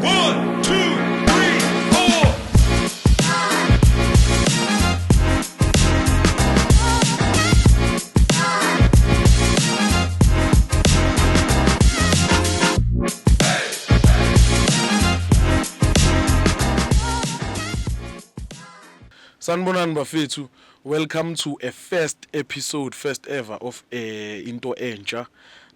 1, 2, 3, 4. Sanibonani bafethu, welcome to a first ever of into entsha.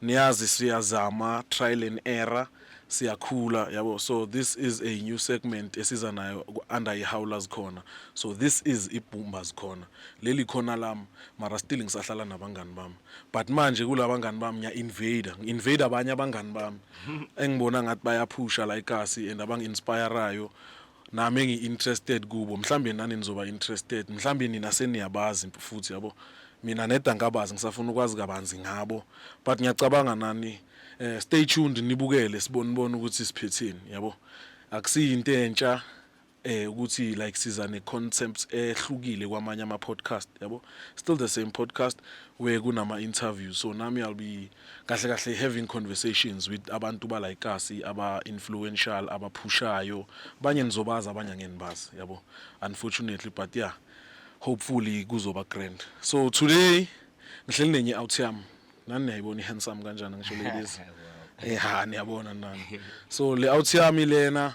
Niyazi siyazama trial and error, siyakhula yabo. So this is a new segment esiza nayo under iHowlers Corner. So this is iBoomers Corner. Leli khona lami mara still ngisahlala nabangani bami. But manje kulabangani bami ngiya invade abanye abangani bami. Engibona ngathi bayaphusha la ikasi and abangi-inspirayo. Nami ngi-interested kubo, mhlambe nani nizoba interested, mhlambe nina seniyabazi futhi yabo. Mina neda ngabazi ngisafuna ukwazi kabanzi ngabo, but ngiyacabanga nani stay tuned nibukele sibone ukuthi siphetheni yabo. Akusiyi into entsha ukuthi like siza ne concepts ehlukile kwamanye ama podcast yabo. Still the same podcast where kunama interviews. So nami I'll be kahle having conversations with abantu balayikasi aba influential abaphushayo. Banye nizobaza abanye ngenibazi yabo. Unfortunately, but yeah, hopefully kuzoba grand. So today ngihleli nenye out yami. Nani niyayibona handsome kanjani ngisho ladies. Niyabona nani. So le out yami lena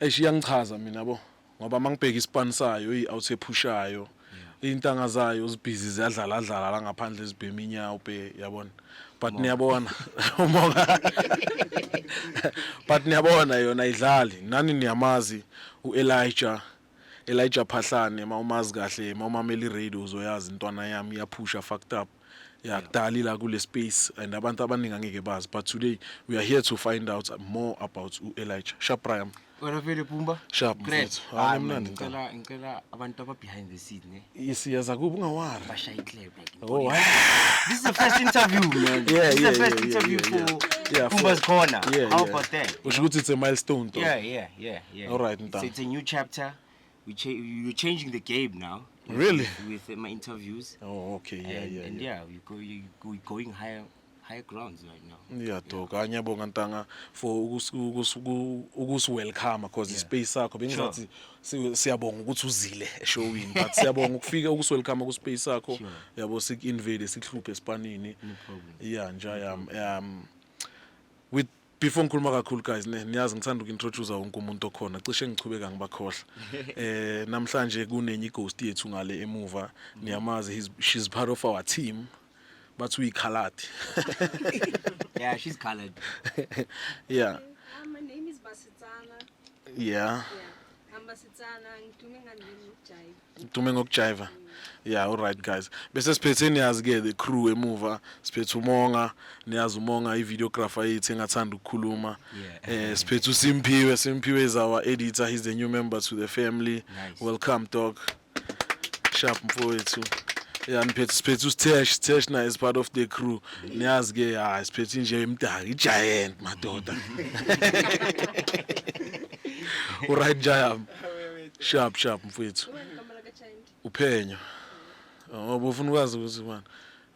eshiyangichaza mina yabo. Ngoba mangibheka ispan sayo i-out ephushayo. Intanga zayo zibhizi ziyadlala la ngaphandle zibhema inyawo yabona. But niyabona umonga. But niyabona yona idlali. Nani niyamazi uElijah Phahlane mawumazi kahle mawumameli radio uzoyazi intwana yami yaphusha fucked up. Yakudala la kule space and abantu abaningi angeke bazi. But today we are here to find out more about uElijah. Shaprayam. Wena vele Pumba? Sharp mfethu. Mnandi ngicela abantu aba behind the scene siyaza kuba ungawari. bashaya iclub Oh. This is the first interview, man. This is the first interview for Pumba's Corner. How about that? Which good, it's a milestone though. Yeah. All right, It's a new chapter. You're changing the game now. Really? With my interviews. Oh, okay. And we're going higher grounds right now. Yeah, toka ngiyabonga ntanga for welcome because the space sakho bengizathi siyabonga ukuthi uzile eshowini but siyabonga ukufika welcome ku space sakho yabo sik-invade sikhluphe esipanini. No problem. Yeah, nja with before ngikhuluma kakhulu guys niyazi ngithanda ukintroduce wonke umuntu okhona cishe ngichubeka ngibakhohla. Namhlanje kunenye ighost yethu ngale emuva niyamazi she's part of our team. But we colored. Yeah, she's colored. Yeah. My name is Basitsana. Yeah. I'm Basitsana. Ngitume ngokujiva. Yeah, all right guys. Bese siphethe niyazi ke the crew emuva, siphethe uMonga, niyazi uMonga i-videographer yethu engathanda ukukhuluma. Siphethe uSimpiwe is our editor, he's the new member to the family. Nice. Welcome dog. Sharp mfowethu. Yeah, siphethe uStesh na is part of the crew. Niyazi ke siphethe nje imdaka igiant madoda. Alright Jayam. Sharp mfowethu. Uphenyo. Oh, bofuna ukwazi ukuthi man.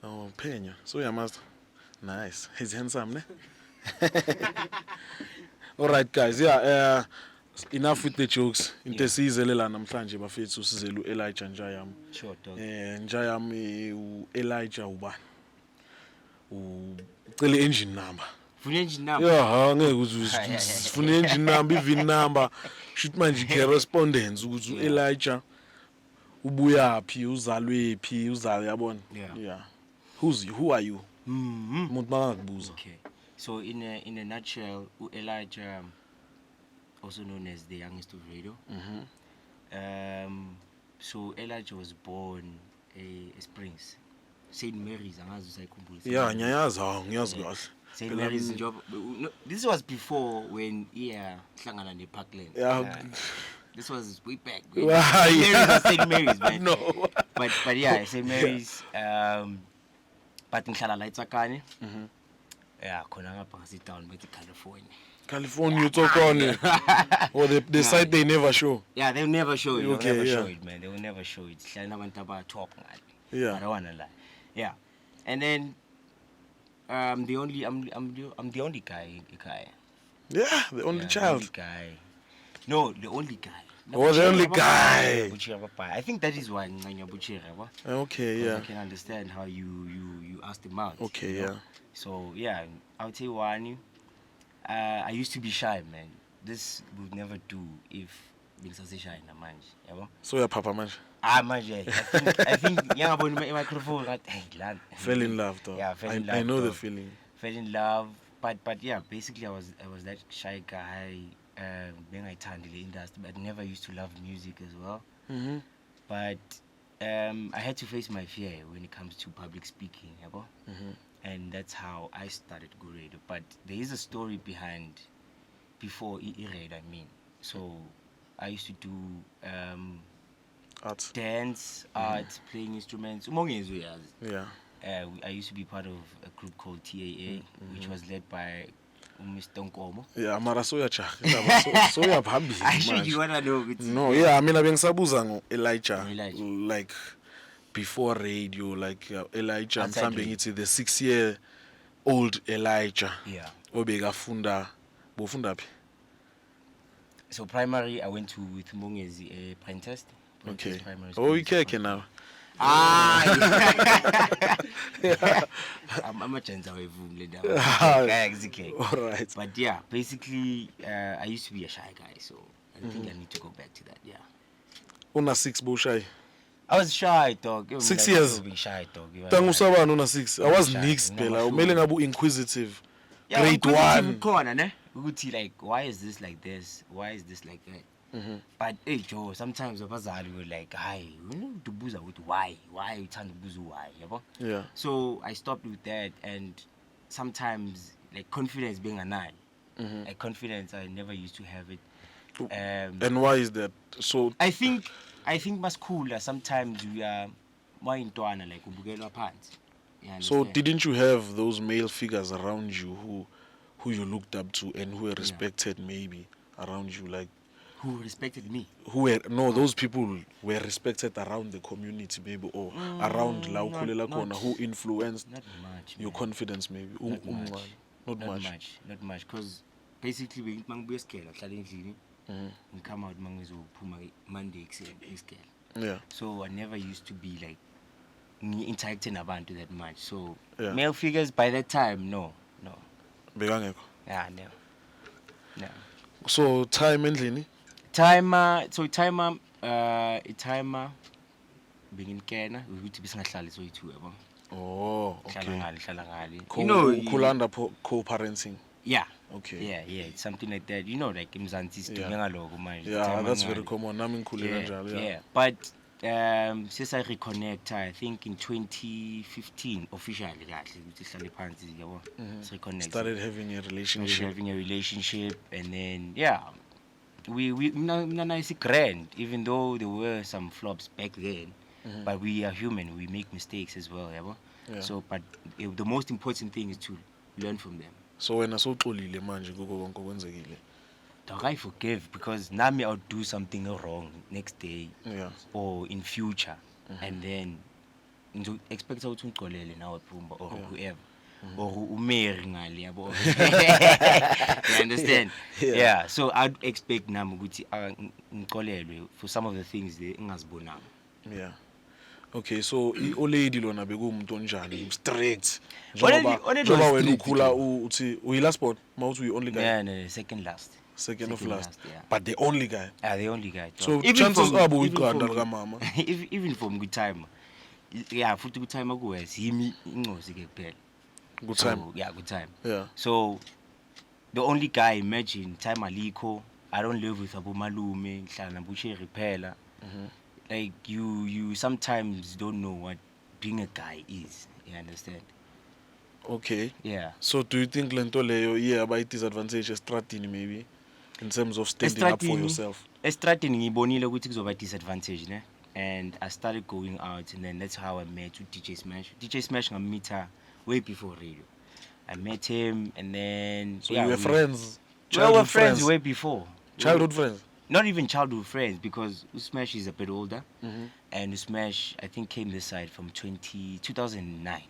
Oh, uphenyo. So uyamazi. Nice. He's handsome, ne? Alright guys, yeah, enough with the jokes. Into siyizelela namhlanje bafethu sizele uElijah Njayam. Sure, dog. Njayam uElijah ubani? Ucela engine number. Funa engine number. Yeah, ngeke uzifuna engine number, VIN number. Shoot manje correspondence ukuthi uElijah ubuyaphi, uzalwephi, yabona. Yeah. Who are you? Umuntu makakubuza. Okay. So in a nutshell, Elijah, also known as the youngest of radio. So Elijah was born Springs, St. Mary's. Yeah, ngiyazi kahle. St. Mary's job. No, this was before when hlangana ne Parkland. This was way back. St. Mary's, man. No. But yeah, St. Mary's. But ngihlala la eTsakane. Yeah, khona ngapha ngasi-down with California you talk on it. Or the site they never show. Yeah, they'll never show it. Okay, they'll never show it, man. They will never show it. Hlala nabantu abatop ngale. Yeah. I don't wanna lie. Yeah. And then I'm the only guy in Ikaya. Yeah, the only Yeah, child. The only guy. No, the only guy. Oh, the only guy. I think that is why Nganya Buchira. Okay, Because yeah. I can understand how you asked him out. Okay, you know? yeah. So yeah, I'll tell you one. I used to be shy, man. This would never do if being so shy in a man. So you're Papa man. Manje. I think yeah, about my microphone. Fell in love though. Yeah, fell in love. I know the dog. feeling. Fell in love, but yeah, basically I was that shy guy. Being I turned in the industry, but never used to love music as well. Mm-hmm. But I had to face my fear when it comes to public speaking, Mm-hmm. and that's how I started Go Radio. But there is a story behind before read. I mean, so I used to do Art. dance, art, playing instruments. Umongezwe yazi. Yeah. I used to be part of a group called TAA, which was led by Mr. Nkomo. Yeah, mara so yajaha. So yaphambili Actually, you manje. wanna know? No, yeah, mina bengisabuza ngo Elijah. Elijah. Like before radio, like Elijah Outside mhlambe radio. ngithi the 6-year-old Elijah. Yeah. Obekafunda bofunda phi? So primary, I went to with Mongezi Prentest. Okay. Primary Oh, you school. care now. I'm a chance away from Exactly. All right. But yeah, basically, I used to be a shy guy, so I think I need to go back to that. Yeah. Una 6 boshay. I was shy, dog. 6 years? Being shy, dog. Tangu sabani una 6. I was Shy, nix no, phela. sure. Umele ngabu inquisitive. Yeah, Grade because 1. corner, ne? We could see like, why is this like this? Why is this like that? But hey, Joe, sometimes abazali were like, "Hi, we need to booze with why? Why you trying to booze why?" Yeah. So I stopped with that, and sometimes like confidence being an eye, like confidence I never used to have it. And why is that? So I think masculine sometimes we are more into like ubukelwa phansi. You so understand? didn't you have those male figures around you who you looked up to and who were respected maybe around you, like Who respected me? who were those people were respected around the community maybe, or around la ukhulela khona, who influenced Not much. your Man. confidence maybe? Not much. Not much. Not much. Because basically, when mangibuye skela, hlala endlini, come out mangizophuma Monday skela. Yeah. So I never used to be like interacting abantu that much. So Yeah. male figures by that time, no. Bekangekho. Yeah, no. So time endlini? Timer being in Kenya, we would be singahlali so itu yabo. Oh, okay. Hlala ngali. Cool under co-parenting. Yeah. Okay. Yeah, it's something like that. Like Mzansi Yeah. Stingaloko manje. Yeah, Time that's ngali. very common. Nami ngikhulela njalo. Yeah. But since I reconnect, I think in 2015 officially kahle ukuthi sihlale phansi yabo. Reconnect. Started having a relationship. Having a relationship, and then yeah, we nice grand, even though there were some flops back then, but we are human, we make mistakes as well, yabo. Yeah. So but the most important thing is to learn from them. So wena soxolile manje kuko konke okwenzekile. Dog, I forgive, because nami I'll do something wrong next day Yeah. or in future, and then ngizo expect ukuthi ungixolele nawe Pumba or whoever. Or umeri ngali yabo. You understand? Yeah. So I'd expect nami ukuthi ngiqolelwe for some of the things they ngazibonanga. Yeah. Okay, so i-olady lona bekumuntu onjani, strict. Olady Njoba was wena strict, ukhula uthi uyi-last born, mawuthi uyi-only guy. Yeah, no, second last. Second of last. Yeah. But the only guy. The only guy. So Even chances from- abo even uyiqanda from- likamama. Even from good time. Yeah, futhi good time akuwes yimi incosi ke kuphela. Good time. So, yeah, good time. Yeah. So the only guy, imagine time aliko, I don't live with Abu Malume, ngihlala nabusheri phela. Like you sometimes don't know what being a guy is. You understand? Okay. Yeah. So do you think lento leyo iyaba i-disadvantage estradini maybe in terms of standing up for Estradini- yourself? Estradini ngibonile ukuthi kuzoba disadvantage, ne? And I started going out, and then that's how I met with DJ Smash. DJ Smash ngammeet her way before radio. I met him, and then So you were friends? We were Childhood friends way before. Childhood friends? Not even childhood friends, because Smash is a bit older, and Smash I think came this side from 2009.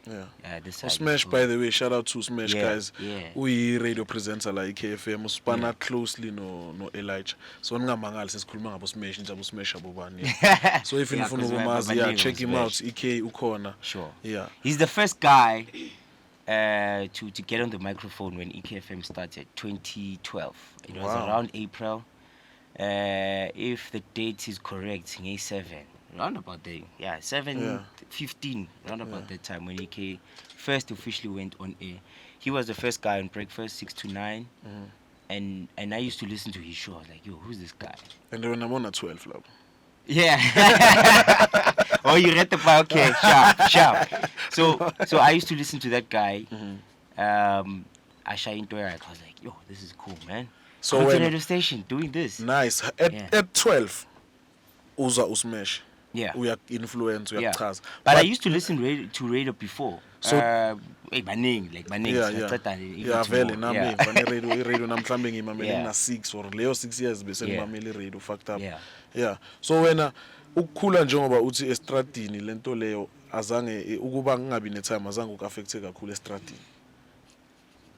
Yeah. This side. Smash, by the way, shout out to Smash, Yeah, guys. yeah. We radio presenter like KFM uspana closely no Elijah. So ngingamangali sesikhuluma ngabo Smash nje abo Smash abobani. So if you Yeah, ufuna 'cause ukumazi, yeah, baningi check him Smash. out. EK ukhona. Sure. Yeah. He's the first guy to get on the microphone when EKFM started, 2012. It was Wow. around April. If the date is correct, May 7. Round about there. Yeah, 7, Yeah. 15, round about that time when EK first officially went on air. He was the first guy on breakfast, 6 to 9. And I used to listen to his show. I was like, yo, who's this guy? And then I'm on a 12 lab. Yeah. Oh, you read the file? Okay, sharp. So I used to listen to that guy. Asha Mtirara. I was like, yo, this is cool, man. So Go to when- the radio station doing this. Nice. At 12 uza usmash. Yeah. Uya influence, Yeah. uyachaza. But I used to listen to radio before. So- baning. Yeah, vele nami ngifane radio namhlambe ngimamele Yeah. na 6 or leyo 6 years bese Yeah. ngimamele radio fucked up. Yeah. Yeah. So wena ukukhula njengoba uthi estradini lento leyo azange ukuba ngingabi netime azange ukaffecte kakhulu estradini.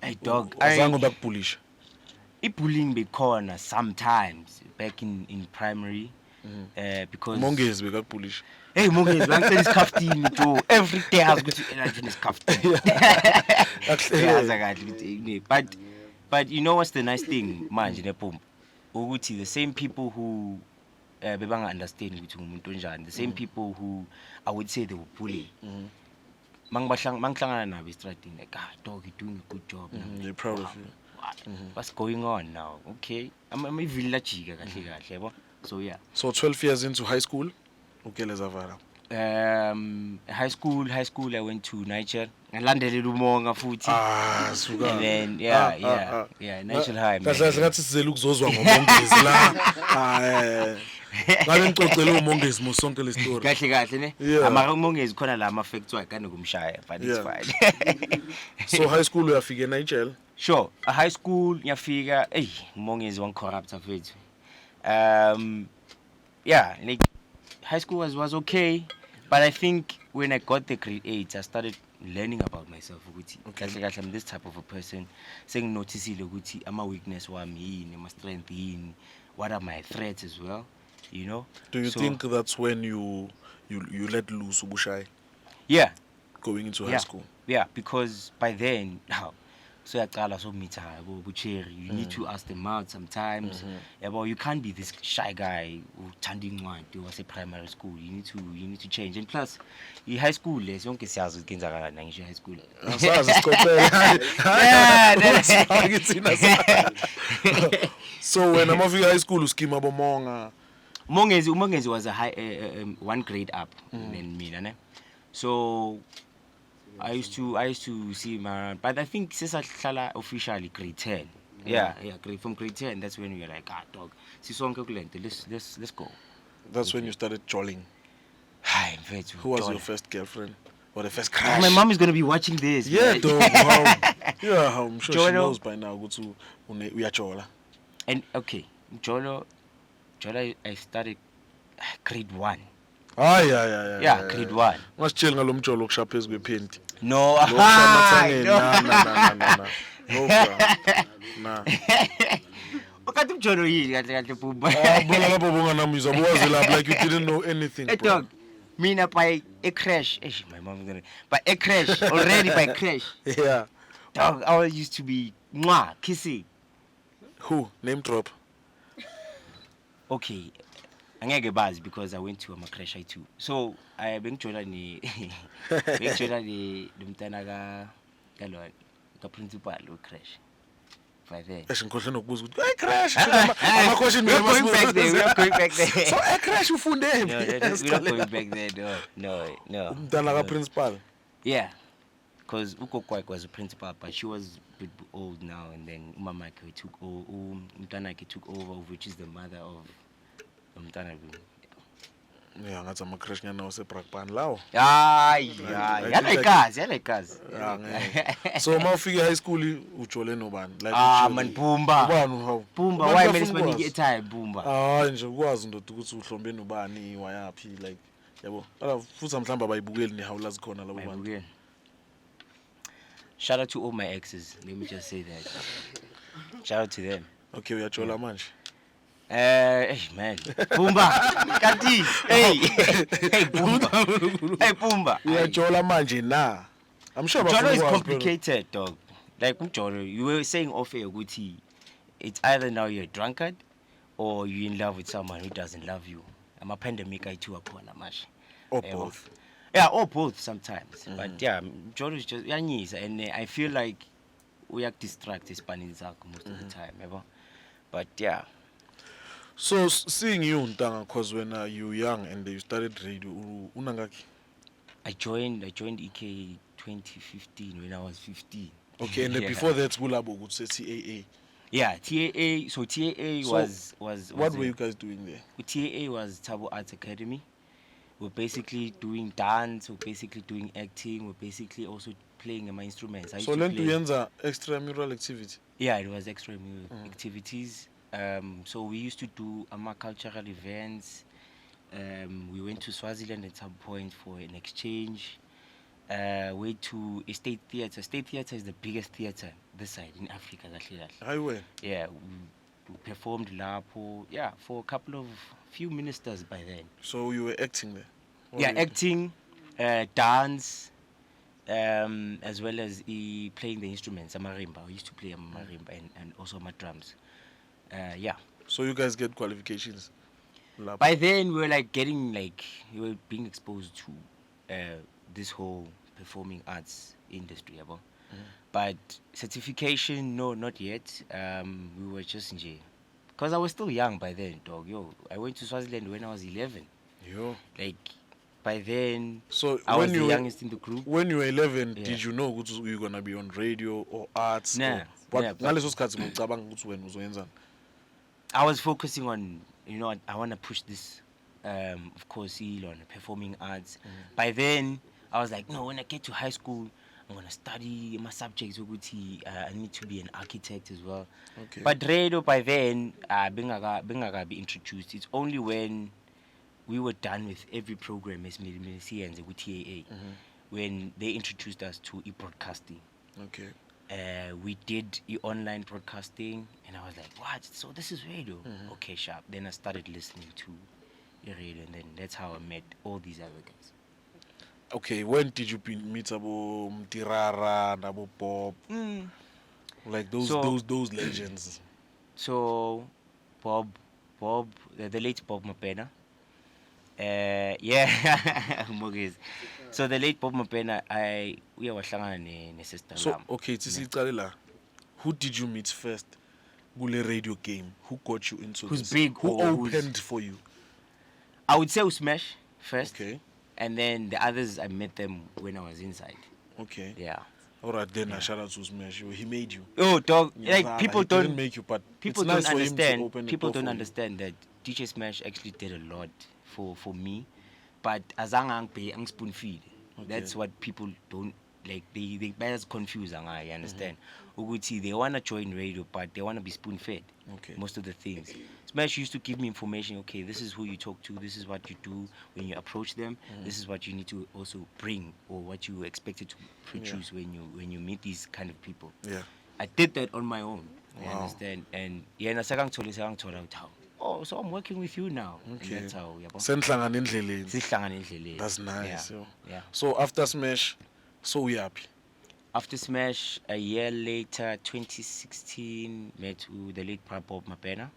Hey dog, Azange bakubullisha. bullying bekhona sometimes back in primary. Because Mongezi bekakubullisha. hey, MoGee, bangicela isikhaftini Joe. Every day I was going to Elijah isikhaftini. Yaza kahle ukuthi but you know what's the nice thing manje nepompo? Ukuthi the same people who bebanga understand ukuthi umuntu onjani, the same people who I would say they were bullying. Mangihlangana nabo estradini like, dog, you're doing a good job. They're proud of you. What's going on now? Okay. I'm a village kahle yabo. So yeah. So 12 years into high school, ukeleza vara. High school I went to Niger. Ngalandelela umonga futhi. Suka. And then yeah, Niger High. Kahle ngathi sizela ukuzozwa ngomongezi la. Ngale ngicocela umongezi mo sonke le story. Kahle ne. Yeah. Amara umongezi khona la ama facts wakhe nokumshaya but it's Yeah. fine. So high school uyafika eNiger. Sure. A high school ngiyafika, umongezi wangicorrupta mfethu. Yeah, like high school was okay, but I think when I got the grade 8, I started learning about myself. Okay. Kahle I'm this type of a person. Saying noticeile ukuthi ama weakness wami yini, ama strength yini, what are my threats as well, you know? Do you So, think that's when you let loose ubushai Yeah, going into high yeah, school? yeah, because by then, so yaqala so meter bucheri, you need to ask them out sometimes. Well, you can't be this shy guy who tanding one to was a primary school. You need to change. And plus, in high school, les yonke siyazi ukuthi kwenzakala na ngisho high school. Asazi sikopela. Yeah, So when I'm ofika high school uskima bomonga. Umongezi was a high 1 grade up than me, ne? So I used to see him around, but I think since I officially grade 10. Yeah, from grade 10, that's when we were like, dog, let's go. That's when you started jolling. Hi, Who was your first girlfriend or the first crush? My mom is gonna be watching this. Yeah, man. dog. Wow. Yeah, I'm sure she Jolo. knows by now. Go to uyachola. And okay, Jolo, I started grade 1. Yeah, Grade 1. Masitshela ngalomjolo okusha phezulu kwephenti. No, Lo kusha no. mathangeni. No, bro. Nah. Ukathi Jolo yini kahle bumba. Bona lapho bunganamizwa buwazi lapho like you didn't know anything, Hey bro. dog, mina by a crash. My mom's gonna. By a crash already by crash. Yeah. Dog, I used to be kissing. Who? Name drop. Okay, angeke bazi because I went to a crash too. So I bengithola ni lumntana ka principal we crash. By then. Ngikhohle nokubuza ukuthi hey crash. Ama question We are going back there. We are going back there. So hey crash ufunde No, we're not going back there. No. umntana ka principal. Yeah, because ugogo was a principal, but she was a bit old now, and then umama took umntana took over, which is the mother of umntana. Yeah, ngathi ama crash nyana wasebrakpan lawo. Yalekazi. So mawufika high school ujole nobani? Like Man, Bumba. Ubani how? Bumba, why many sibanike time Bumba? Nje ukwazi ndoda ukuthi uhlombe nobani wayaphi like yabo. Futhi mhlamba bayibukeli ni hawula zikhona labo bantu. Shout out to all my exes. Let me just say that. Shout out to them. Okay, uyajola manje. Hey man, Pumba, Kati, hey, hey Pumba, hey Pumba. Uyajola manje na. I'm sure Jolo abafuna is ukwazi, complicated, dog. Like Jolo, you were saying off air, Guti. It's either now you're a drunkard, or you're in love with someone who doesn't love you. I'm a pandemic. I too upon a mash. or both. Yeah, or both sometimes. But yeah, Jolo is just and I feel like we are distracted most of the time, ever. But yeah. So seeing you Ntanga, cause when you were young and you started radio, unangaki. I joined EK 2015 when I was 15. Okay, and then Yeah. before that, Gulabo would say TAA. Yeah, TAA. So TAA So, was What were you guys doing there? TAA was Tabo Arts Academy. We're basically doing dance. We're basically doing acting. We're basically also playing my instruments. I used So to learn play. to yenza extramural activity. Yeah, it was extra activities. So we used to do cultural events. We went to Swaziland at some point for an exchange. Went to a state theatre. State theatre is the biggest theatre this side in Africa. Highway. Yeah, we performed Lapo. Yeah, for a couple of few ministers by then. So you were acting there. What Yeah, were you acting, dance, as well as playing the instruments. Marimba. I used to play marimba and also my drums. Yeah. doing? So you guys get qualifications. Lab. By then, we were being exposed to this whole performing arts industry. But certification, no, not yet. We were just in jail. Because I was still young by then, dog. I went to Swaziland when I was 11. Yo. Like, by then, So I was when the you were, youngest in the group. when you were 11, Yeah. did you know you were gonna be on radio or arts? Nah, Or what? nah, but- Ngaleso sikhathi ngicabanga ukuthi wena uzoyenza. I was focusing on, I want to push this, of course, on performing arts. By then, I was like, no, when I get to high school, I'm going to study my subjects. I need to be an architect as well. Okay. But radio, by then, being be introduced. It's only when we were done with every program as Milisians with TAA, when they introduced us to e-broadcasting. Okay. We did online broadcasting, and I was like, what? So this is radio? Okay, sharp. Then I started listening to radio, and then that's how I met all these other guys. Okay, when did you meet Abo Mtirara and Abo Bob? Like those legends. So, Bob, the late Bob Mabena. Yeah, MoGee. So the late Bob Mabena, we were ne sister. So okay, Tsisi, who did you meet first? Gule radio game. Who got you into Who's this? big Who or who's- opened for you? I would say Smash first, Okay. and then the others I met them when I was inside. Okay. Yeah. All right, then shout out to Smash. He made you. Oh, dog! Yeah, Like people he didn't don't make you, but people it's nice don't for him to understand. open the People door don't for you. understand that DJ Smash actually did a lot for me, but azangang pay ang spoon feed. That's what people don't like. They bears confused. I understand. Uguti, they wanna join radio, but they wanna be spoon fed. Okay. Most of the things. Smash used to give me information. Okay, this is who you talk to. This is what you do when you approach them. This is what you need to also bring, or what you expected to produce when you meet these kind of people. Yeah. I did that on my own. You Wow. understand? And yeah, na sakang thole how. Oh, so I'm working with you now. And Okay. that's how. Yabo. Senhlangana endleleni. Sihlangane endleleni. That's nice. Yeah. Yo. Yeah. So after Smash, so we happy. After Smash, a year later, 2016, met with the late Bob Mabena.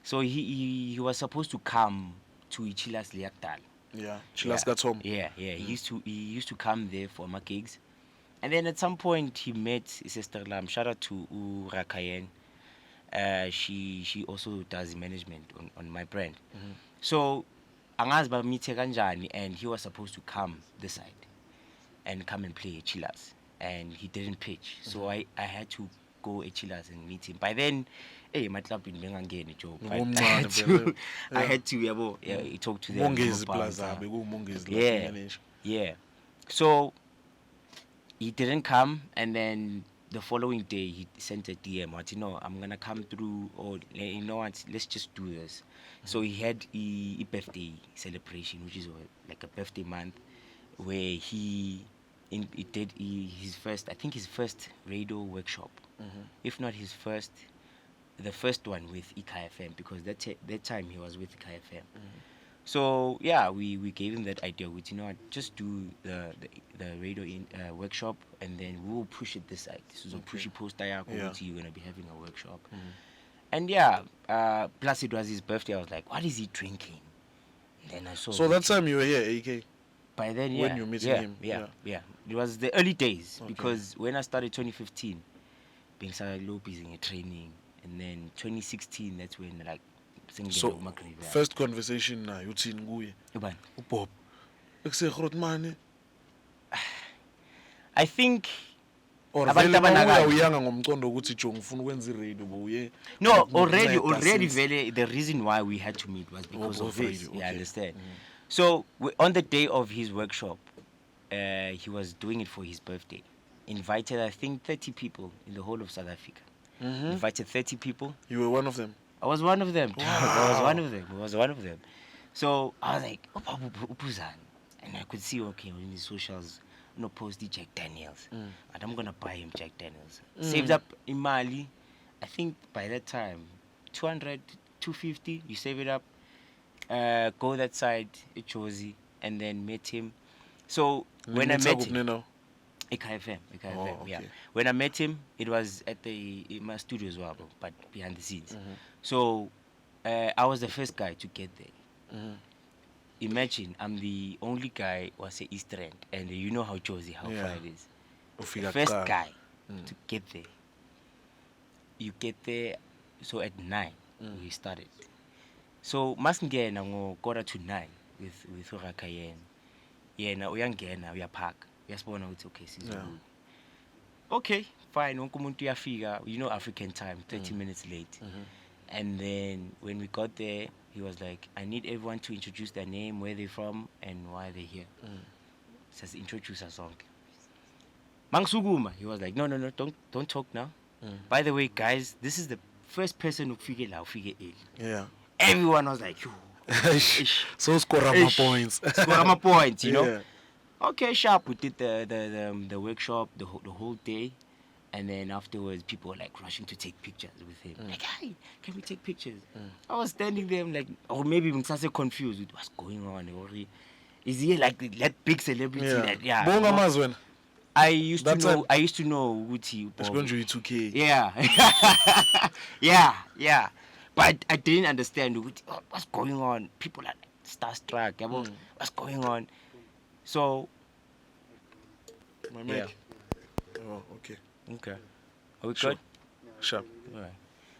So he was supposed to come to Ichilas Liakdal. Yeah. Chilas got home. Yeah. He used to come there for my gigs. And then at some point he met his sister Lam. Shout out to Rakayen. She also does management on my brand. So angazi bamithe kanjani, and he was supposed to come this side and come and play Chilas, and he didn't pitch. So I had to go at Chilas and meet him. By then, hey, my club in Bengangeni job. I had to talk to them. Mongezi about, Plaza, beku Mongezi yeah. Plaza. Yeah. So he didn't come, and then the following day he sent a DM. What, I'm gonna come through, or you know what? Let's just do this. So he had a birthday celebration, which is like a birthday month, where he his first, I think his first radio workshop, if not his first, the first one with IKFM, because that time he was with IKFM. So yeah, we gave him that idea. Which, you know what, just do the radio workshop, and then we'll push it this side. This is a pushy poster. You're gonna be having a workshop, and yeah. Plus it was his birthday. I was like, what is he drinking? And then I saw. So that time you were here, AK. By then, when you meeting him, yeah. It was the early days, because when I started 2015, being so low busy in training, and then 2016, that's when like. So first conversation na uthini kuye uBob ekusegrotmane I think or vele uyanga ngomcondo ukuthi jo ngifuna ukwenza iradio boye no already vele the reason why we had to meet was because of this. Yeah, understand. So on the day of his workshop, he was doing it for his birthday, invited I think 30 people in the whole of South Africa. Invited 30 people. You were one of them? I was one of them. Wow. I was one of them. So I was like, and I could see, okay, on his socials, post the Jack Daniels, and I'm gonna buy him Jack Daniels. Saved up in Mali, I think by that time, 200, 250. You save it up, go that side, Ichozi, and then met him. So when I met him. IKFM, yeah. When I met him, it was at in my studio as well, but behind the scenes. So I was the first guy to get there. Imagine, I'm the only guy who was an East End, and you know how Josie, how far it is. The first guy to get there. You get there, so at 9 we started. So masingena ngo 8:45 with Urakayen. Yeah, now we are park. Yes, okay, okay, fine. You know, African time, 30 minutes late. And then when we got there, he was like, I need everyone to introduce their name, where they're from, and why they're here. Says introduce us all. Mangsuguma, he was like, no, don't talk now. By the way, guys, this is the first person who figured out Yeah. Everyone was like, so score my points. Score my points, you know. Yeah. Okay, sharp. We did the workshop the whole day, and then afterwards, people were like rushing to take pictures with him. Like, hey, can we take pictures? I was standing there, I'm like, or maybe I'm so confused with what's going on. Or is he like that big celebrity? Yeah. I used to know Gucci. It's going to be 2K. Yeah, yeah. But I didn't understand what's going on. People are starstruck. What's going on? So, my mic. Oh, okay. Are we good? Sharp. All right.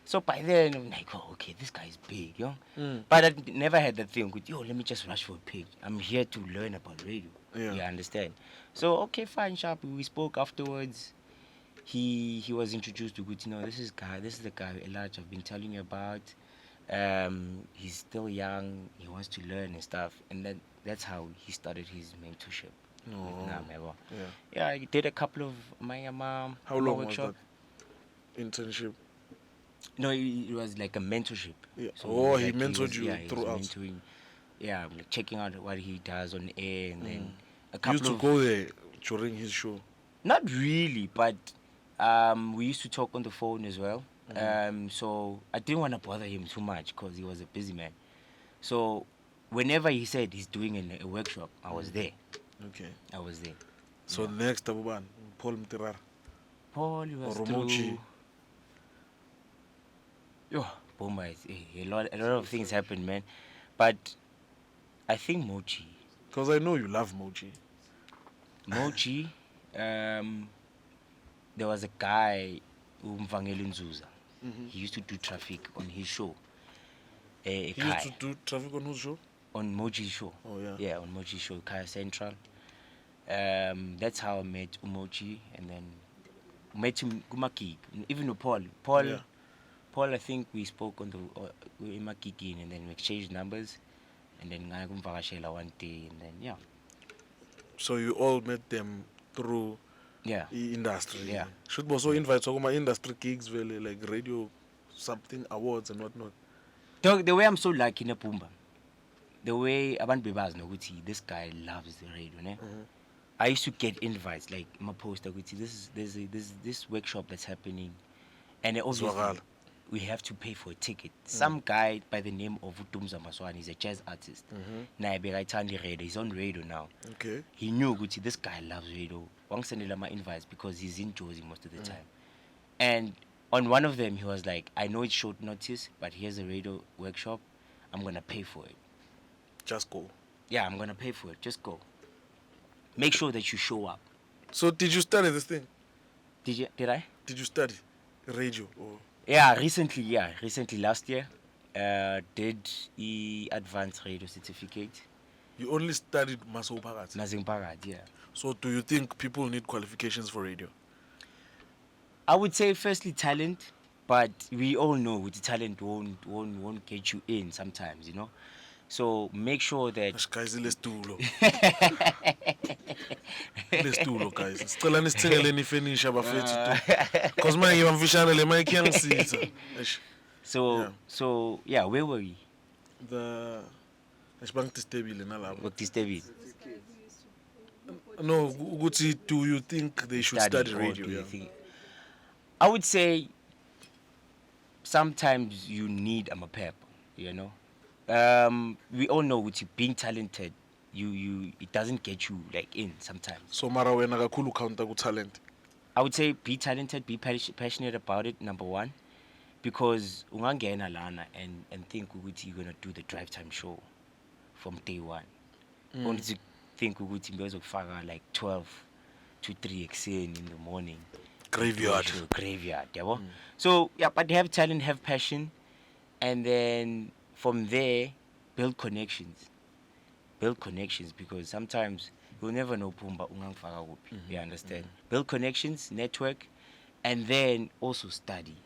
So by then, I'm like, oh, okay, this guy is big, But I never had that thing with, let me just rush for a page. I'm here to learn about radio. Yeah. You understand? So, okay, fine, sharp. We spoke afterwards. He was introduced to this is the guy, Elijah, I've been telling you about. He's still young. He wants to learn and stuff. And then that's how he started his mentorship. Yeah, I did a couple of my mom. How long workshop? Was that internship? No, it was like a mentorship. Yeah. So he mentored you throughout. Mentoring, like checking out what he does on air, and then a couple. You used to go there during his show? Not really, but we used to talk on the phone as well. So I didn't want to bother him too much because he was a busy man. So whenever he said he's doing a workshop, I was there. Okay. I was there. So next, Abuban, Paul Mtirara. Paul was MoGee. Bomba, a lot of things happened, man. But I think MoGee. Because I know you love MoGee. MoGee, there was a guy, Umvangeli Nzuza. He used to do traffic on his show. He used to do traffic on whose show? On MoGee's show. Oh, yeah. Yeah, on MoGee's show, Kaya Central. That's how I met MoGee, and then met him Kumaki. Even with Paul. Paul, I think we spoke on the Makiki, and then we exchanged numbers, and then I kumvakashela one day, and then So you all met them through industry. Yeah. Should also invite some industry gigs, really, like radio, something awards and whatnot. The way I'm so lucky in Pumba, the way Aban Bebas know this guy loves the radio, ne? I used to get invites like my post. I would see there's this workshop that's happening, and obviously Zwakala. we have to pay for a ticket. Some guy by the name of Utumza Maswani, he's a jazz artist. Naye bekayithanda radio. He's on radio now. Okay. He knew ukuthi this guy loves radio. Wangisendela my invites because he's in Jozi most of the time. And on one of them, he was like, I know it's short notice, but here's a radio workshop. I'm going to pay for it. Just go. Yeah, I'm going to pay for it. Just go. Make sure that you show up. So did you study this thing? Did I? Did you study radio? Or? Yeah, recently last year, did the advanced radio certificate. You only studied Maso Pagat. Nazing Parad, yeah. So do you think people need qualifications for radio? I would say firstly talent, but we all know with the talent won't get you in sometimes, you know. So make sure that Guys, let's do Let's do guys. Sicela nisithengeleni finish abafethu tu. Cause manje bamfishane le mic yangisitha. So yeah, where were we? The Ashbank distabile nalabo. What disturbing? No, ukuthi do you think they should study or radio? do you Yeah. think- I would say sometimes you need a pep, you know. We all know with you being talented, it doesn't get you like in sometimes. So mara wena kakhulu counter ku talent. I would say be talented, be passionate about it, number one, because ungangena lana and think ukuthi you're gonna do the drive time show from day one. Only to think ukuthi ngizokufaka like 12 to 3 ekuseni in the morning. Graveyard. Graveyard, yabo. So yeah, but have talent, have passion, and then from there build connections. Build connections, because sometimes you'll never know Pumba ungangifaka kuphi. You understand? Build connections, network, and then also study.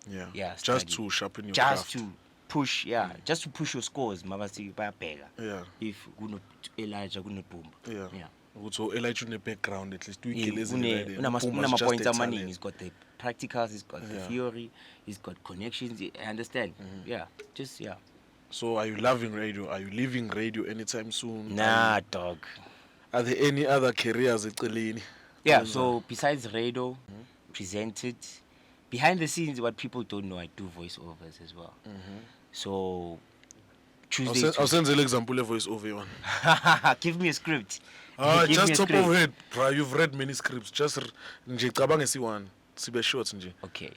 Yeah. Yeah, Just study. to sharpen your Just craft. to push, just to push your scores. Mabasi bayabheka. Yeah. If kuno Elijah kunepumba. Yeah. Yeah. So Elijah une background at least Unama points amaningi. He's got the practicals, he's got the theory, he's got connections. I understand. Yeah. Just yeah. So are you loving radio? Are you leaving radio anytime soon? Nah, dog. Are there any other careers eceleni? Yeah, so besides radio, presented, behind the scenes, what people don't know, I do voiceovers as well. So Tuesday. I'll send the example of voice over one. Give me a script. Ah, Give me just a top script. of head, bro. You've read many scripts. Just nje cabanga si one. Sibe short nje. Okay.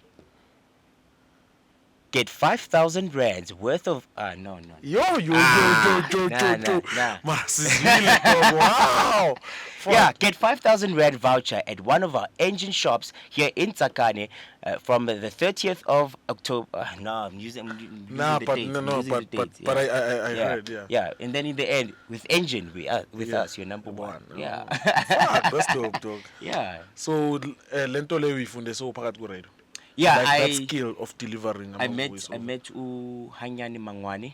Get 5,000 rands worth of no. Yo. Nah. Masizile, bro. Wow. Yeah, get 5,000 rand voucher at one of our engine shops here in Tsakane from the 30th of October. No, I'm using the dates. But I heard, yeah. Yeah, and then in the end, with engine, with us, you're number one. Yeah. Fuck, that's dope, dog. Yeah. So lento le uyifunde so phakathi ku radio. Yeah, Like that skill of delivering. I met Hanyani Mangwani.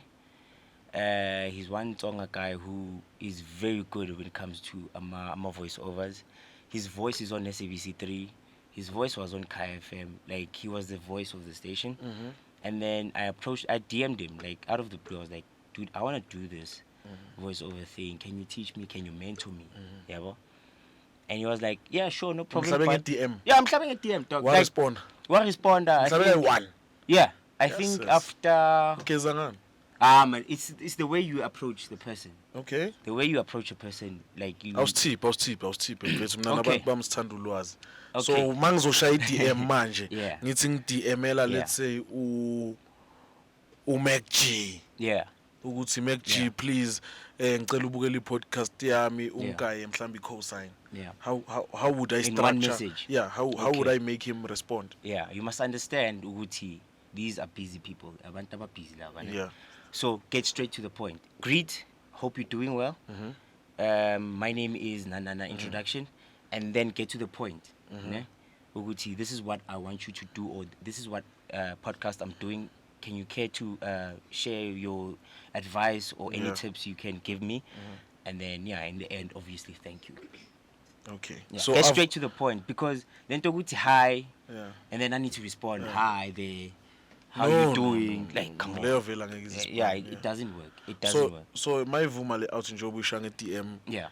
He's one Tonga guy who is very good when it comes to voiceovers. His voice is on SABC3. His voice was on Kai FM. Like, he was the voice of the station. And then I DM'd him, like, out of the blue. I was like, dude, I want to do this voiceover thing. Can you teach me? Can you mentor me? Yeah, bro? And he was like, yeah, sure, no problem. I'm at DM. Yeah, I'm clapping at DM, dog. What respond? What respond? I think, One. yeah, I Yes, think yes. after... Okay, Zangan. It's the way you approach the person. Okay. The way you approach a person, like you. I was cheap. Mfethu mina Okay. nabantu bamsithanda ulwazi. Okay. So mangizoshaya i-DM manje. Yeah. Ngithi ngidMela Yeah. let's say MoGee. Yeah. Ukuthi MoGee Yeah. please ngicela ubukela i-podcast yami ungaye mhlambi co-sign. Yeah. How would I In structure? one message. Yeah, how would Okay. I make him respond? Yeah. You must understand, Uguti. These are busy people. Abantu busy laba, ne? Yeah. So get straight to the point. Greet. Hope you're doing well. My name is Nana. Introduction, and then get to the point. Ne? Uguti, this is what I want you to do, or this is what podcast I'm doing. Can you care to share your advice or any tips you can give me? And then in the end, obviously, thank you. Okay. Yeah. So Get straight to the point, because then to go to hi, Yeah. and then I need to respond hi there. How No, you doing? no. Like, come Leyo on. vele angeke ngizisibone, Yeah, it doesn't work. It doesn't work. So my vuma le out nje obuyisha nge-DM Yeah.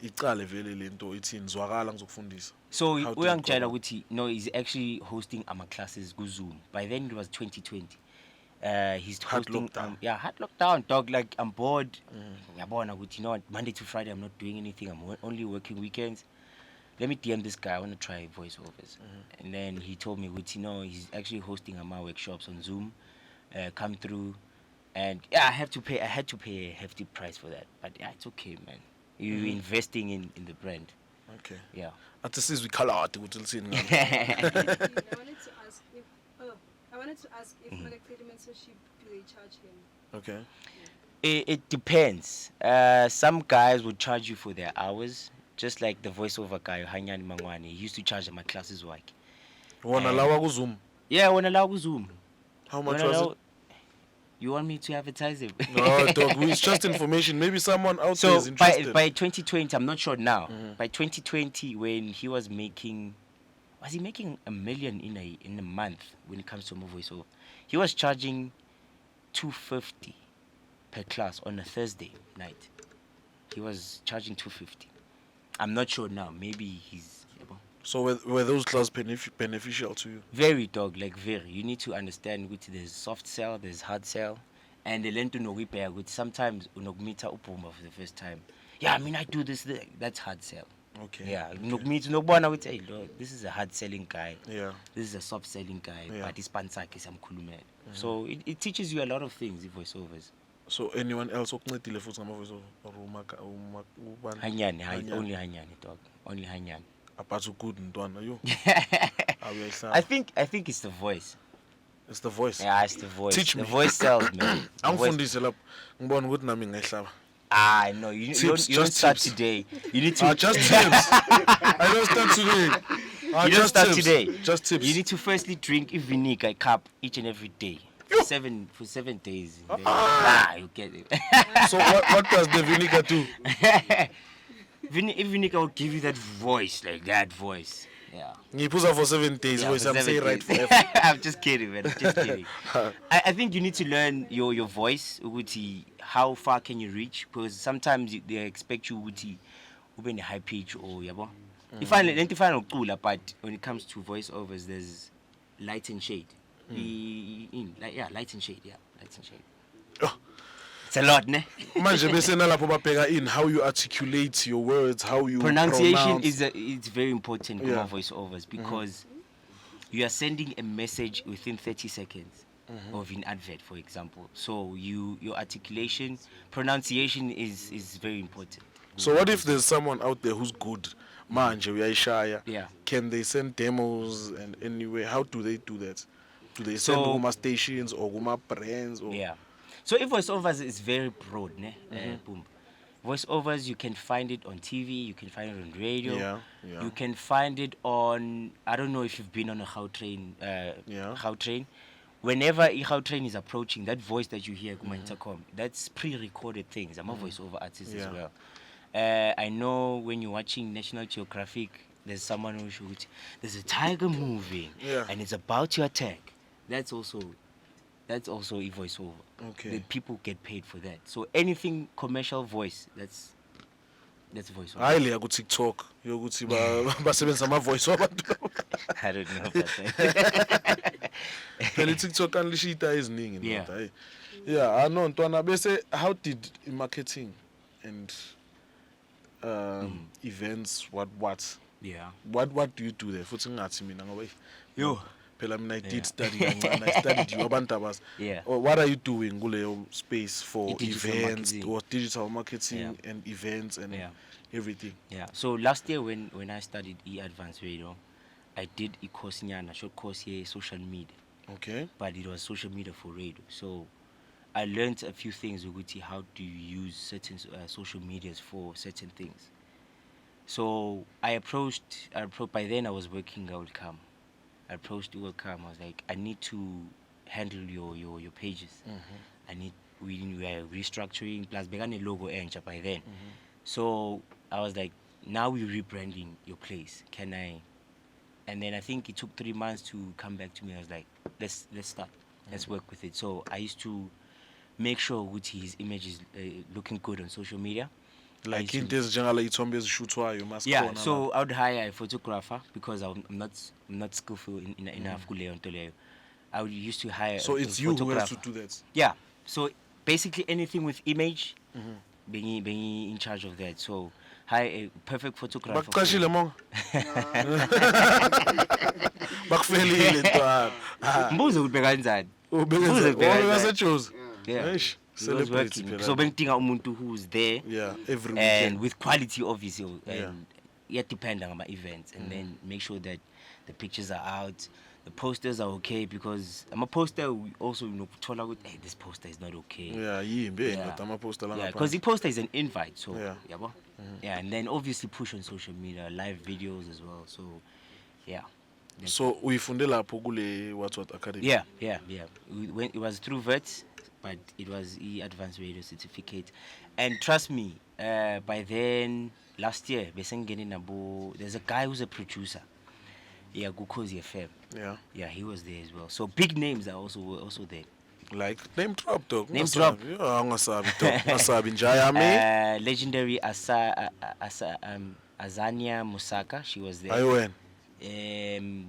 icale vele lento ithini zwakala ngizokufundisa. So How did it uyangitshela go? ukuthi no, he's actually hosting classes ku Zoom. By then it was 2020. He's Hard hosting lockdown. hard lockdown, dog. Like I'm bored. Yabona ukuthi, you know what, Monday to Friday I'm not doing anything. I'm only working weekends. Let me DM this guy. I want to try voiceovers. And then he told me, you know, he's actually hosting workshops on Zoom. Come through, and yeah, I had to pay a hefty price for that. But yeah, it's okay, man. You're investing in the brand. Okay. Yeah. Athi sizwe ikhaladi ukuthi lithini ngalo. I wanted to ask if like mentorship, do they charge him? Okay. It depends. Some guys would charge you for their hours, just like the voiceover guy, Hanyani Mangwani. He used to charge my classes like. Wona lawa ku Zoom. Yeah, when allow Zoom. How much was it? You want me to advertise it? No, dog. It's just information. Maybe someone out there So is interested. by 2020, I'm not sure now. By 2020, when he was he making $1 million in a month when it comes to my voiceover? He was charging $250 per class on a Thursday night. He was charging $250. I'm not sure now. Maybe he's. So were those classes beneficial to you? Very, dog, like very. You need to understand which there's soft sell, there's hard sell, and the learn to know which sometimes unogmita upuma for the first time. Yeah, I mean I do this. That's hard sell. Okay. Yeah, okay. unogmita nobona with hey, look, this is a hard selling guy. Yeah. This is a soft selling guy. Yeah. But ispansaki samkhulume. So it teaches you a lot of things, the voiceovers. So anyone else okuncedile futhi ngama voiceover or ubani? Hanyani, only Hanyani, dog. Only Hanyani. Apart good ntwana yo. I think it's the voice. It's the voice. Yeah, it's the voice. Teach the me. voice sells, man. The voice- Angifundise lapho ngibona ukuthi nami ngiyahlaba. No, you Tips, don't just start tips. today. You need to. Just tips. I don't start today. You don't start tips. today. Just tips. You need to firstly drink a vinegar cup each and every day. For 7 days. You get it. So what does the vinegar do? Vinegar will give you that voice, like that voice. Yeah. Ngiyiphuza for 7 days. Yeah, Voice for I'm 7 saying right days. forever. I'm just kidding, man. I'm just kidding. I think you need to learn your voice, ukuthi, how far can you reach? Because sometimes they expect you ukuthi ube in a high pitch or yabo. You find ucula, but when it comes to voiceovers, there's light and shade. Light and shade. Yeah, light and shade. Oh. It's a lot, ne? Manje bese nalapho babheka in how you articulate your words, how you Pronunciation pronounce. it's very important in Yeah. voiceovers because you are sending a message within 30 seconds of an advert, for example. So your articulation, pronunciation is very important. So what if there's someone out there who's good? Manje uyayishaya. Yeah. Can they send demos and anyway? How do they do that? Do they send So- kuma stations or kuma brands or Yeah. So if voiceovers is very broad, ne? Boom. Voiceovers, you can find it on TV, you can find it on radio, Yeah. you can find it on. I don't know if you've been on a Gautrain. Yeah. Gautrain. Whenever a Gautrain is approaching, that voice that you hear, intercom, that's pre-recorded things. I'm a voiceover artist as Yeah. well. I know when you're watching National Geographic, there's someone who shoots. There's a tiger moving, Yeah. and it's about to attack. That's also a voiceover. Okay. The people get paid for that. So anything commercial voice, that's voiceover. hayi leya ku TikTok yokuthi basebenzisa ama voice wabantu. I don't know about that. Phela TikTok kanlishita eziningi Yeah. ndoda, hayi. Yeah, I know ntwana bese how did marketing and events what Yeah. what do you do there futhi ngingathi mina ngoba Yo. phela mina I Yeah. did study kancane. I studied you abantu abas. Yeah. Or what are you doing kuleyo space for I-digital events marketing. or digital marketing Yeah. and events and Yeah. everything? Yeah. So last year when I studied advanced radio, I did a course nyana, short course here, social media. Okay. But it was social media for radio. So I learned a few things ukuthi how do you use certain social medias for certain things. So I approached by then I was working at Welcome. I approached Welcome. I was like, I need to handle your pages. We were restructuring plus begane logo entsha by then. So I was like, now we're rebranding your place. Can I? And then I think it took 3 months to come back to me. I was like, let's start. Let's work with it. So I used to make sure his image is looking good on social media. like into ezinjengale ithombe ezishuthwayo yeah, so I would hire a photographer because I'm not skillful enough kuleyo nto leyo. I would used to hire so a it's you who has to photographer. do that. Yeah, so basically anything with image, being in charge of that. So hire a perfect photographer. Bakuqashile monga bakufelile ntwana Mbuzo ukuthi kanjani? ubekasejozi Yeah. eish He was celebrity working. phela. So bengidinga umuntu who's there yeah every and weekend with quality obviously Yeah. and depend on my events and then make sure that the pictures are out, the posters are okay because I'm a poster we also kuthola ukuthi hey, this poster is not okay. yeah yimbi Yeah. ndoda ama-poster la Yeah, ngaphandle. because the poster is an invite, so Yeah. yabo. Yeah, and then obviously push on social media, live videos as well. So yeah. So uyifunde lapho kule what academy? Yeah. It was through VET, but it was advanced radio certificate. And trust me, by then last year, there's a guy who's a producer. Yeah, Gukozi FM. Yeah. Yeah, he was there as well. So big names were also there. Like name drop dog. Name drop. Yeah, angasabi dog. Angasabi njaya me. Legendary Azania Musaka, she was there. I went.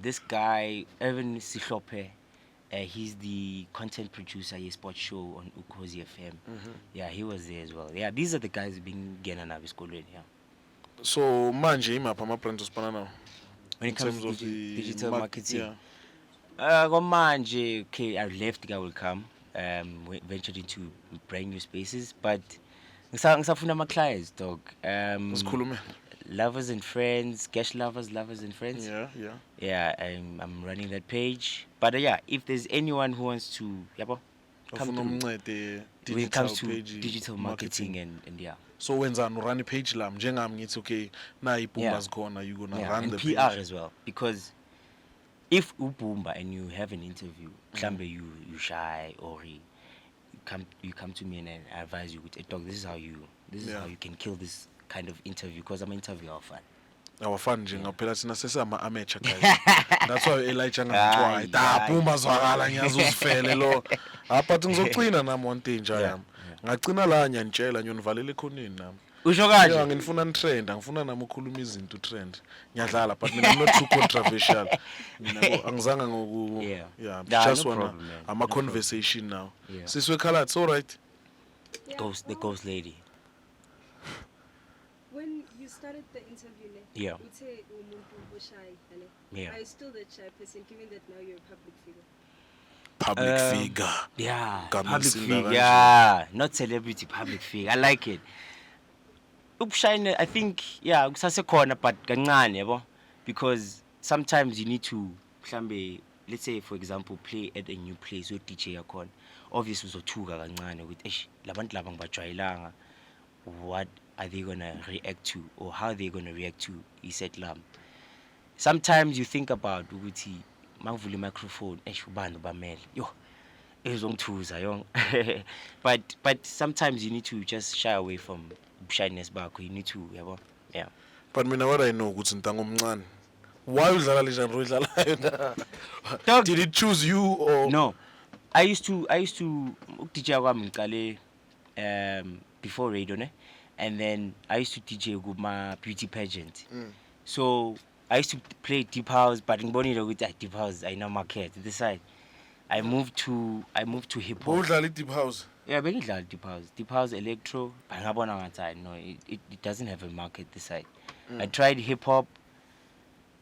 This guy, Evan Sihlope, he's the content producer, a sports show on Ukozi FM. Yeah, he was there as well. Yeah, these are the guys being getting out of school right here. So manje imapha ama-brand osipana now? When it In comes terms to of the digital marketing. Yeah. Manje, okay, I left, I will come. Ventured into brand new spaces, but ngisafuna ama clients, dog. Sikhulume. Lovers and friends, cash lovers and friends. Yeah. Yeah, I'm running that page. But yeah, if there's anyone who wants to, yabo, come Ufuna through. umncede When it comes to page, digital marketing and yeah. So wenzani urun page lami njengami ngithi okay na ibumba zikhona you gonna Yeah, run and the PR page. as well, because if ubumba and you have an interview, mhlambe you shy or you come to me and I advise you with a dog. This is how you can kill this kind of interview because I'm an interviewer fan. Awafani nje ngaphela thina sesama amateur guys. That's why Elijah ngangithiwa Hayi, bumba zwakala ngiyazi uzifele lo. Apha ngizocina nami one day nje yami. Ngacina la nyanitshela nyonivalela ekhoneni nami. Usho kanje? Yeah, ngifuna trend, ngifuna nami ukhuluma izinto trend. Ngiyadlala but mina I'm not too controversial. Mina angizanga ngoku Yeah. just No wanna problem, man. I'm a conversation now. Yeah. Siswe Khala, it's all right. Yeah, The ghost lady. When you started the interview, Yeah. uthe umuntu oshy, Yeah. are you still that shy person given that now you're a public figure? Public figure. Yeah, Gama public lisinda figure. kanje. Yeah, not celebrity, public figure. I like it. Ubushine, I think, yeah, kusasekhona but kancane, yabo, because sometimes you need to, mhlambe, let's say for example, play at a new place where DJ yakhona. Obviously uzothuka kancane ukuthi labantu laba ngibajwayelanga. What are they gonna react to, or how they gonna react to isetlam? Sometimes you think about ukuthi mangivula i-microphone ubani bamele yo ezongithuza yong. but sometimes you need to just shy away from shyness bakho. You need to, yabo. Yeah. But mina what I know ukuthi ntango omncane. Why udlala le genre udlalayo? Dog. Did it choose you or No, I used to DJ kwami ngiqale before radio ne, and then I used to DJ kuma beauty pageant. So I used to play deep house, but ngibonile ukuthi deep house ayina market this side. I moved to hip hop. udlala i-deep house? Yeah, bengidlala deep house electro, but ngabona ngathi no, it doesn't have a market this side. I tried hip hop,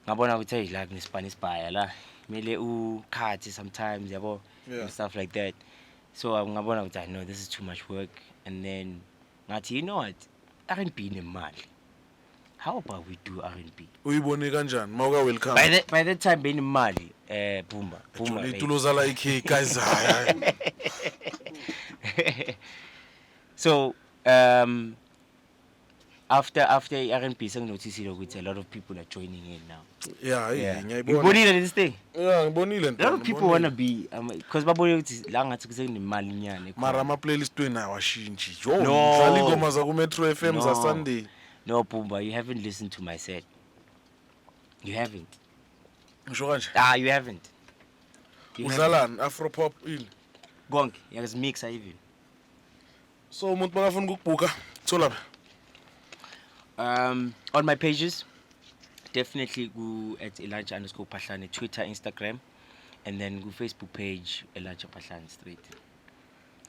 ngabona ukuthi like nispa la mele ukhathi sometimes, yabo, and stuff like that. So ngabona ukuthi no, this is too much work, and then ngathi you know what, R&B nemali. How about we do R&B? Uyibone kanjani? Mawuka welcome. By that time benemali Bumba. Ituloza la ikhe guys. So after R&B senginoticile ukuthi a lot of people are joining in now. Yeah, ngiyayibona. Ngibonile this thing. Yeah, ngibonile A lot of people wanna be because babone ukuthi la ngathi kusenemali nyane. Mara ama playlist wena awashintshi. Yo, No. ngidlala ingoma za ku Metro FM za No. Sunday. No, Bumba, you haven't listened to my set. You haven't. Ngisho kanje. You haven't. Udlalani Afro pop ini? Konke, yazimixa even. So umuntu makafuna ukubhuka, thola. On my pages, definitely go at Elijah_Phahlane, Twitter, Instagram, and then go Facebook page Elijah Phahlane straight.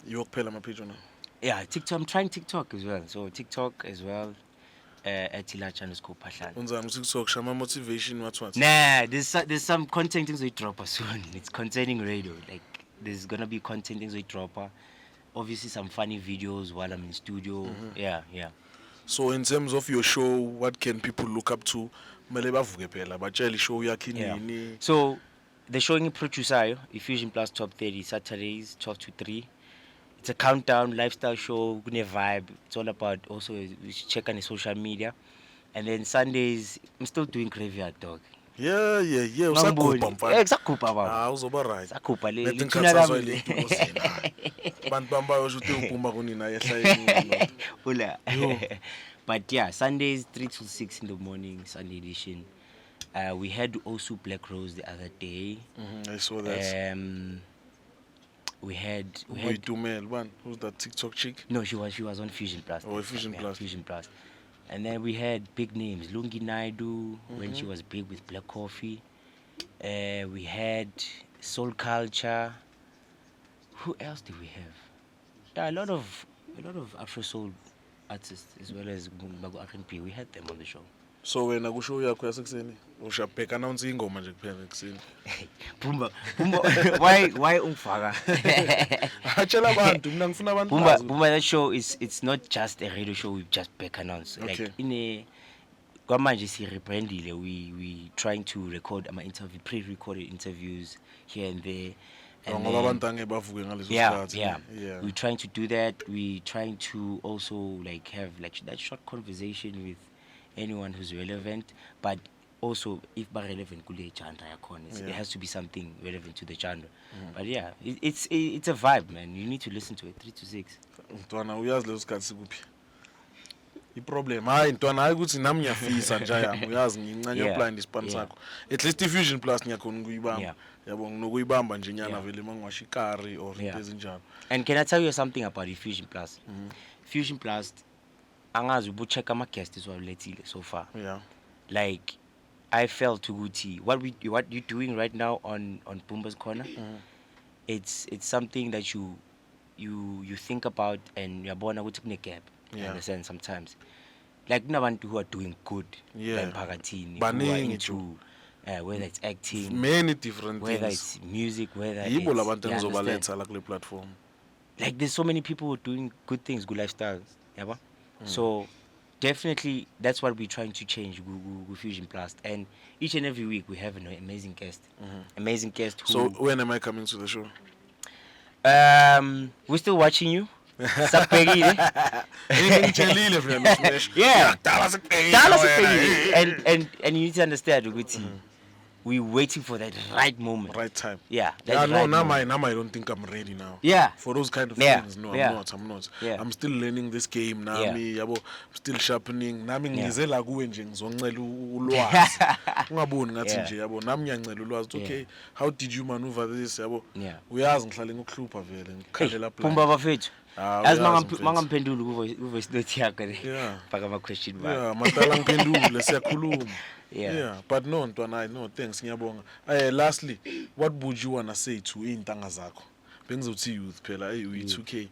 Yokuphela amapage ona. Yeah, TikTok. I'm trying TikTok as well. So TikTok as well. At Elijah_Phahlane. Unzani TikTok shama motivation what? Nah, there's some content things we drop soon. It's concerning radio. Like there's gonna be content things we drop. Obviously some funny videos while I'm in studio. Yeah. So in terms of your show, what can people look up to? Mele bavuke phela batshela show yakhe Yeah. nini. So the showing producer, Fusion Plus Top 30 Saturdays 12 to 3. It's a countdown lifestyle show, gune vibe. It's all about also we should check on the social media. And then Sundays I'm still doing graveyard dog. Yeah. Usagubha mfana. Exactly. Ah uzoba right. Sakhupha le Lethi lithuna ngikhathazwa lami. ile nto zina. Bantu bami bayosho ukuthi uphuma kunina yehla yini. Ula. But yeah, Sundays 3 to 6 in the morning, Sunday edition. We had also Black Rose the other day. I saw that. We had Dumel, one. Who's that TikTok chick? no, she was on Fusion Plus. Oh, Fusion Yeah, Plus. Fusion Plus. And then we had big names, Lungi Naidu when she was big with Black Coffee. We had Soul Culture. Who else did we have? Yeah, a lot of Afro Soul artists as well as Bago R&B. We had them on the show. So wena kushow yakho yasekuseni ushapeka announce ingoma nje kuphela ekuseni. Pumba, why ungfaka? Achela abantu mina ngifuna abantu Pumba, that show it's not just a radio show. We just back announce. Okay. Like in a kwamanje si rebrandile, we trying to record pre-recorded interviews here and there. And ngoba then- abantu angeke bavuke ngaleso yeah. sikhathi. We're trying to do that. We trying to also like have like that short conversation with anyone who's relevant, but also if ba relevant kule genre yakhona, it has to be something relevant to the genre. But yeah, it's a vibe, man. You need to listen to it 3 to 6. Mntwana uyazi leso sikhathi sikuphi. Iproblem hayi mntwana hayi ukuthi nami ngiyafisa nje yami uyazi ngincane Yeah, blind ispan yeah. sakho. At least iFusion Plus ngiyakhona ukuyibamba. Yeah. Yabo nginokuyibamba nje nyana Yeah. vele mangwasha ikari or Yeah. into ezinjalo. And can I tell you something about the Fusion Plus? Fusion Plus, angazi ubucheck ama guests isiwalethile so far. Yeah. Like I felt ukuthi what you're doing right now on Pumba's Corner, it's something that you think about and uyabona ukuthi kune gap. You Yeah. understand sometimes. Like kunabantu who are doing good Yeah. emphakathini, who are Baningi into whether it's acting, Many different whether things. it's music, whether Yibo it's, labantu you understand? engizobaletha la kule platform. Like there's so many people doing good things, good lifestyles. Yeah, so definitely that's what we're trying to change with Fusion Plus. And each and every week we have an amazing guest. Amazing guest who So when am I coming to the show? we're still watching you. Sakubhekile. Ngitshelile friend Smash. Yeah. Dala sikubhekile. Dala wena. sikubhekile. And you need to understand ukuthi we're waiting for that right moment. Right time. Yeah. Yeah, that no, right now moment. I don't think I'm ready now. Yeah. For those kind of Yeah, things, no, yeah. I'm not. Yeah. I'm still learning this game nami, yabo, I'm still sharpening. Nami ngize la kuwe nje ngizoncela ulwazi. Ungaboni ngathi Yeah. nje yabo, nami ngiyancela ulwazi. Okay, how did you maneuver this, yabo? Yeah. Uyazi ngihlale ngikuhlupha vele, ngikhalela plan. Pumba bafethu. Ah, As uyazi mfethu. mangamphendula ku-voice note yakho le. Yeah. Faka ama-question mark. Yeah, matala ngiphendule siyakhuluma. Yeah. But no, Ntwana, no, thanks ngiyabonga. Lastly, what would you wanna say to intanga zakho? Bengizothi youth phela, uyi2K.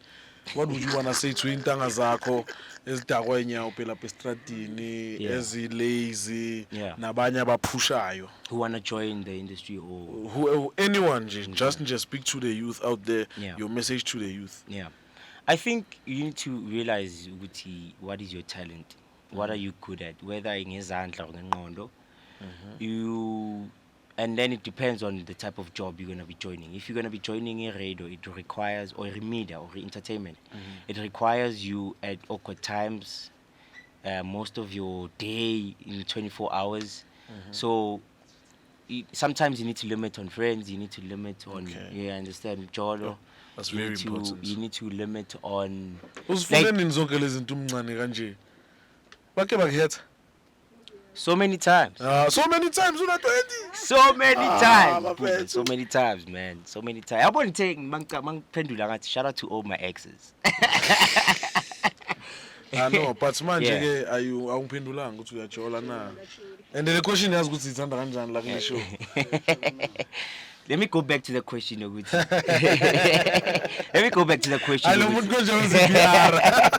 What would you wanna say to intanga zakho ezidakwa enyawo phela apha estradini, Yeah. lazy, Yeah. nabanye abaphushayo? Who wanna join the industry or Who anyone just speak to the youth out there. Yeah. Your message to the youth. yeah. I think you need to realize ukuthi what is your talent. What are you good at? Whether ngezandla or ngengqondo. And then it depends on the type of job you're going to be joining. If you're going to be joining a radio, it requires, or a media or entertainment, it requires you at awkward times, most of your day in 24 hours. So sometimes you need to limit on friends, you need to limit on, Okay. understand, Jolo. That's You very need to- important. You need to limit on, Uzifuneni zonke lezi zinto umncane kanje. Bake bakhetha. so many times. So many times una 20. So many times. bafethu. So many times, man. So many times. I want to take mangiphendula ngathi shout out to all my exes. I know, but manje Yeah. ke awungiphendulanga ukuthi uyajola na. And the question yazi ukuthi ithanda kanjani la kule show. Let me go back to the question, Oguti. Let me go back to the question. I know Oguti. umuntu konje uziphiyara.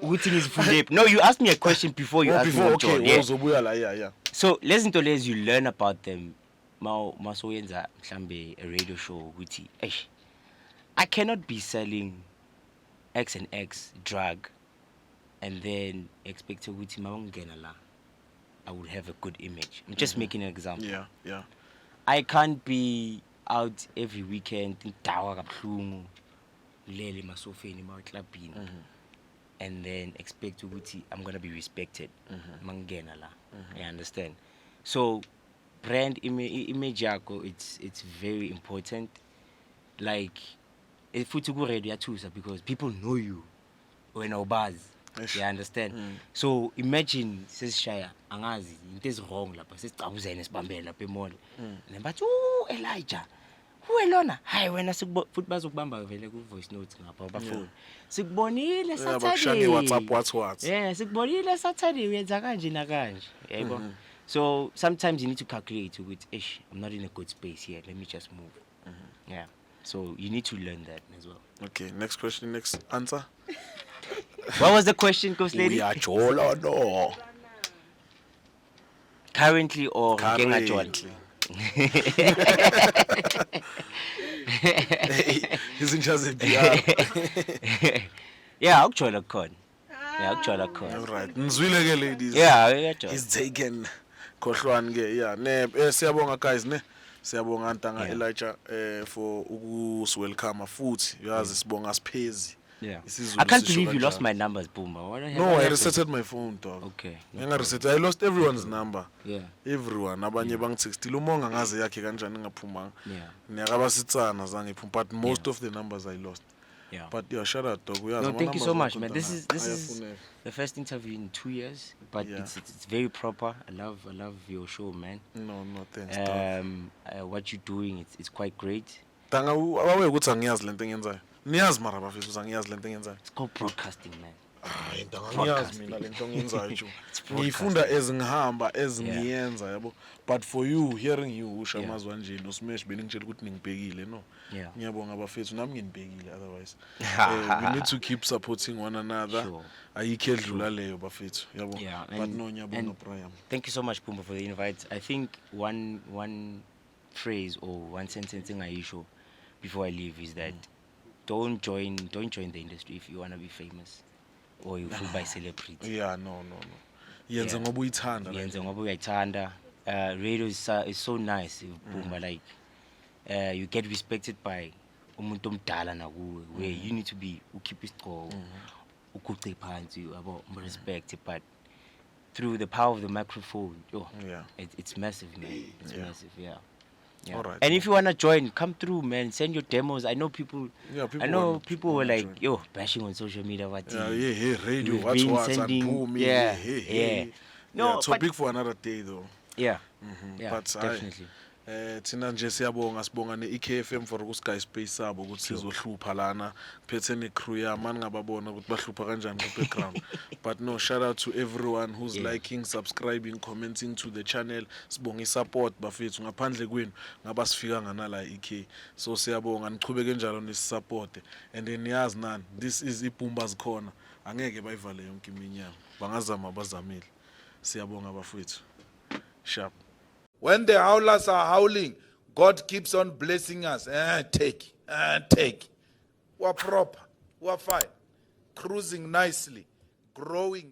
Ukuthi ngizifunde. No, you asked me a question before you asked me what Okay, job. Yeah. uzobuya la yeah. So, listen to this, you learn about them. Masoyenza mhlambe a radio show ukuthi, eish, I cannot be selling X and X drug and then expect ukuthi mawungena la I would have a good image. I'm just making an example. Yeah. I can't be out every weekend ndawa kabuhlungu lele masofeni mawuklabhini and then expect ukuthi I'm going to be respected mangena la. I understand. So brand image yakho it's very important. Like futhi ku radio yathusa because people know you when awubazi. You understand? So imagine sesishaya angazi into is wrong lapha sesicabuzene sibambela lapha emall. Nembathi Elijah Uwelona hayi wena futhi bazokubamba vele ku voice notes ngapha bafoni. Sikubonile Saturday. Bakushange WhatsApp what. Yeah, sikubonile Saturday uyenza kanje na kanje. Yebo. So sometimes you need to calculate with I'm not in a good space here. Let me just move. Yeah. So you need to learn that as well. Okay, next question, next answer. What was the question, Coach Lady? Uyajola no. Currently or Currently. Izinja zeBR. Yeah, akujola khona. Yeah, akujola khona. All right. Nizwile ke ladies. Yeah, uyajola. He's taken khohlwane ke. Yeah, ne siyabonga guys ne. Siyabonga ntanga Elijah for ukuwelcome futhi. Uyazi sibonga siphezi. Yeah. I can't believe you lost my numbers, Pumba. No, I resetted my phone, dog. Okay. I lost everyone's number. Yeah. Everyone. Abanye bangitextile umonga ngaze yakhe kanjani ngaphumanga. Yeah. Niyakabasitsana zange phuma, but most of the numbers I lost. Yeah. But yeah, shout out, dog. No, thank you so much, man. This is the first interview in 2 years, but Yeah. it's very proper. I love your show, man. No, thanks, dog. What you're doing, it's quite great. Tanga abawe ukuthi angiyazi lento engenzayo. Niyazi mara bafisa ukuthi angiyazi lento engenzayo. It's called broadcasting, man. Hayi ngiyazi mina lento engenzayo nje. Ngifunda ezingihamba ezingiyenza yabo. But for you hearing you usha amazwi nje no smash beningitshela ukuthi ningibhekile no. Yeah. Ngiyabonga bafethu nami nginibhekile otherwise. We need to keep supporting one another. Sure. Ayikho edlula leyo bafethu yabo. Yeah, But no ngiyabonga Brian. Thank you so much, Pumba, for the invite. I think one phrase or one sentence I issue before I leave is that don't join the industry if you want to be famous or you feel by celebrity. Yeah, no. Yenza ngoba uyithanda. Yenza ngoba uyayithanda. Radio is so nice, Pumba, like you get respected by umuntu omdala nakuwe where you need to be keep isigqoko uguqe phansi yabo respect, but through the power of the microphone, it's massive, man. It's massive, yeah. All right. And if you wanna join, come through, man. Send your demos. I know people. Yeah, people I know want- people were like, join. bashing on social media. What? Yeah, radio, You've what's been what, and sending- boom, yeah. No, No, topic for another day though. Yeah. But Definitely. thina nje sibonga ne-EKFM for ukusiguy space sabo ukuthi sizohlupha lana phethe ne-crew yami ngababona ukuthi bahlupha kanjani ku-background. But no, shout out to everyone who's liking, subscribing, commenting to the channel. Sibonga i-support bafethu ngaphandle kwenu ngaba sifika nganala EK. So siyabonga nichubeke njalo nisisupport. And then niyazi nani, this is iPumba's Corner. Angeke bayivale yonke iminyaka. Bangazama bazamile. Siyabonga bafethu. Sharp. When the howlers are howling, God keeps on blessing us. Take. We're proper. We're fine. Cruising nicely. Growing.